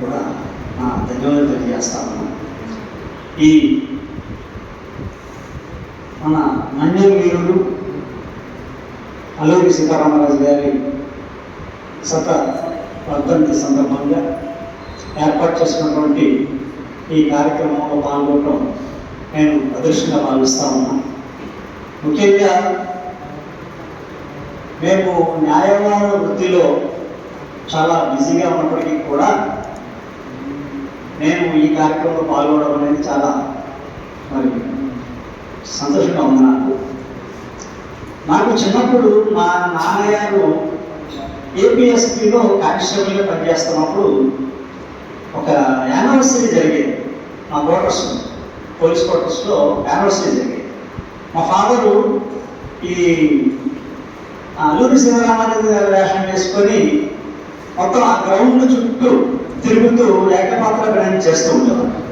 కూడా ధన్యవాదాలు తెలియజేస్తాను. ఈ మన మన్యం వీరుడు అల్లూరి సీతారామరాజు గారి వర్ధంతి సందర్భంగా ఏర్పాటు చేసినటువంటి ఈ కార్యక్రమంలో పాల్గొనడం నేను అదృష్టంగా భావిస్తా ఉన్నాను. ముఖ్యంగా మేము న్యాయవాద వృత్తిలో చాలా బిజీగా ఉన్నప్పటికీ కూడా నేను ఈ కార్యక్రమంలో పాల్గొనడం అనేది చాలా మరి సంతోషంగా ఉంది. నాకు చిన్నప్పుడు మా నాన్నగారు ఏపీఎస్పీలో కానిస్టేబుల్గా పనిచేస్తున్నప్పుడు ఒక యానివర్సరీ జరిగేది. మా క్వార్టర్స్ పోలీస్ క్వార్టర్స్లో యానివర్సరీ జరిగేది. మా ఫాదరు ఈ అల్లూరి సీతారామరాజు గారి వేషం వేసుకొని మొత్తం ఆ గ్రౌండ్ చుట్టూ తిరుగుతూ ఏకపాత్ర చేస్తూ ఉండేవారు.